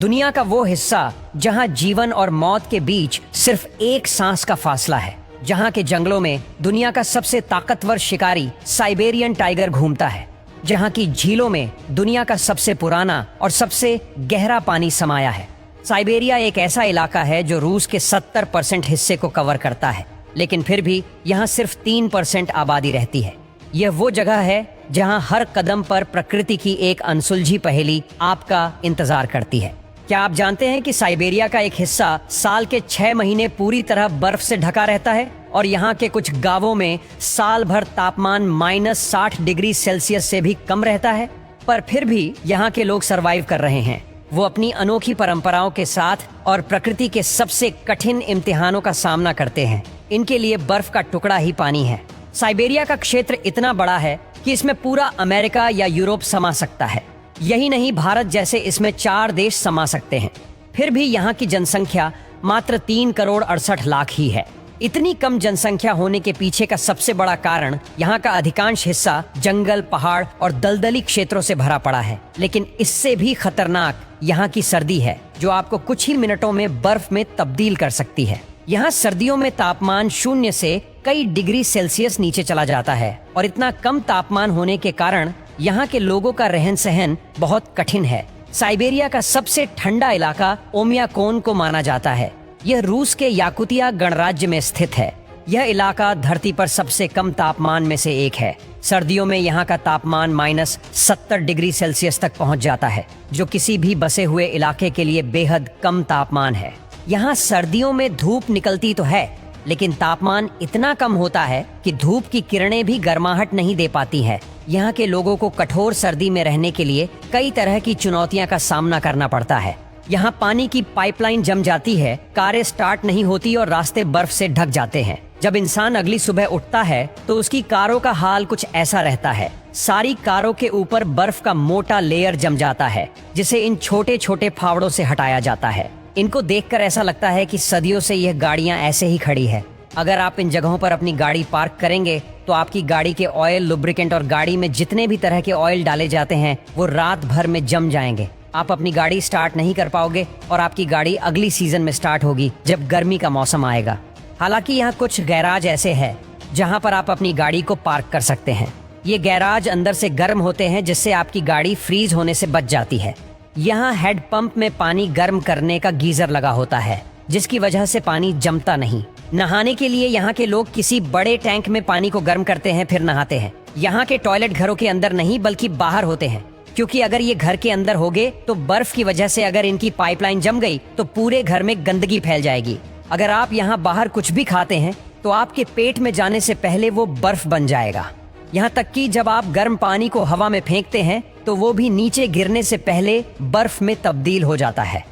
दुनिया का वो हिस्सा जहां जीवन और मौत के बीच सिर्फ एक सांस का फासला है, जहां के जंगलों में दुनिया का सबसे ताकतवर शिकारी साइबेरियन टाइगर घूमता है, जहां की झीलों में दुनिया का सबसे पुराना और सबसे गहरा पानी समाया है। साइबेरिया एक ऐसा इलाका है जो रूस के 70% हिस्से को कवर करता है, लेकिन फिर भी यहाँ सिर्फ 3% आबादी रहती है। यह वो जगह है जहाँ हर कदम पर प्रकृति की एक अनसुलझी पहेली आपका इंतजार करती है। क्या आप जानते हैं कि साइबेरिया का एक हिस्सा साल के 6 महीने पूरी तरह बर्फ से ढका रहता है और यहाँ के कुछ गांवों में साल भर तापमान -60 डिग्री सेल्सियस से भी कम रहता है, पर फिर भी यहाँ के लोग सरवाइव कर रहे हैं। वो अपनी अनोखी परंपराओं के साथ और प्रकृति के सबसे कठिन इम्तिहानों का सामना करते हैं। इनके लिए बर्फ का टुकड़ा ही पानी है। साइबेरिया का क्षेत्र इतना बड़ा है कि इसमें पूरा अमेरिका या यूरोप समा सकता है। यही नहीं, भारत जैसे इसमें 4 देश समा सकते हैं। फिर भी यहाँ की जनसंख्या मात्र 3 करोड़ 68 लाख ही है। इतनी कम जनसंख्या होने के पीछे का सबसे बड़ा कारण यहाँ का अधिकांश हिस्सा जंगल, पहाड़ और दलदली क्षेत्रों से भरा पड़ा है। लेकिन इससे भी खतरनाक यहाँ की सर्दी है, जो आपको कुछ ही मिनटों में बर्फ में तब्दील कर सकती है। यहाँ सर्दियों में तापमान 0 से कई डिग्री सेल्सियस नीचे चला जाता है और इतना कम तापमान होने के कारण यहाँ के लोगों का रहन सहन बहुत कठिन है। साइबेरिया का सबसे ठंडा इलाका ओमियाकोन को माना जाता है। यह रूस के याकुतिया गणराज्य में स्थित है। यह इलाका धरती पर सबसे कम तापमान में से एक है। सर्दियों में यहाँ का तापमान -70 डिग्री सेल्सियस तक पहुँच जाता है, जो किसी भी बसे हुए इलाके के लिए बेहद कम तापमान है। यहाँ सर्दियों में धूप निकलती तो है, लेकिन तापमान इतना कम होता है कि धूप की किरणें भी गर्माहट नहीं दे पाती है। यहाँ के लोगों को कठोर सर्दी में रहने के लिए कई तरह की चुनौतियाँ का सामना करना पड़ता है। यहाँ पानी की पाइपलाइन जम जाती है, कारें स्टार्ट नहीं होती और रास्ते बर्फ से ढक जाते हैं। जब इंसान अगली सुबह उठता है तो उसकी कारों का हाल कुछ ऐसा रहता है। सारी कारों के ऊपर बर्फ का मोटा लेयर जम जाता है, जिसे इन छोटे छोटे फावड़ों से हटाया जाता है। इनको देखकर ऐसा लगता है कि सदियों से यह गाड़ियां ऐसे ही खड़ी है। अगर आप इन जगहों पर अपनी गाड़ी पार्क करेंगे तो आपकी गाड़ी के ऑयल, लुब्रिकेंट और गाड़ी में जितने भी तरह के ऑयल डाले जाते हैं वो रात भर में जम जाएंगे। आप अपनी गाड़ी स्टार्ट नहीं कर पाओगे और आपकी गाड़ी अगली सीजन में स्टार्ट होगी जब गर्मी का मौसम आएगा। हालांकि यहाँ कुछ गैराज ऐसे हैं जहाँ पर आप अपनी गाड़ी को पार्क कर सकते हैं। ये गैराज अंदर से गर्म होते हैं, जिससे आपकी गाड़ी फ्रीज होने से बच जाती है। यहाँ हेड पंप में पानी गर्म करने का गीजर लगा होता है, जिसकी वजह से पानी जमता नहीं। नहाने के लिए यहाँ के लोग किसी बड़े टैंक में पानी को गर्म करते हैं, फिर नहाते हैं। यहाँ के टॉयलेट घरों के अंदर नहीं बल्कि बाहर होते हैं, क्योंकि अगर ये घर के अंदर होंगे तो बर्फ की वजह से अगर इनकी पाइपलाइन जम गई तो पूरे घर में गंदगी फैल जाएगी। अगर आप यहाँ बाहर कुछ भी खाते हैं तो आपके पेट में जाने से पहले वो बर्फ बन जाएगा। यहाँ तक कि जब आप गर्म पानी को हवा में फेंकते हैं तो वो भी नीचे गिरने से पहले बर्फ में तब्दील हो जाता है।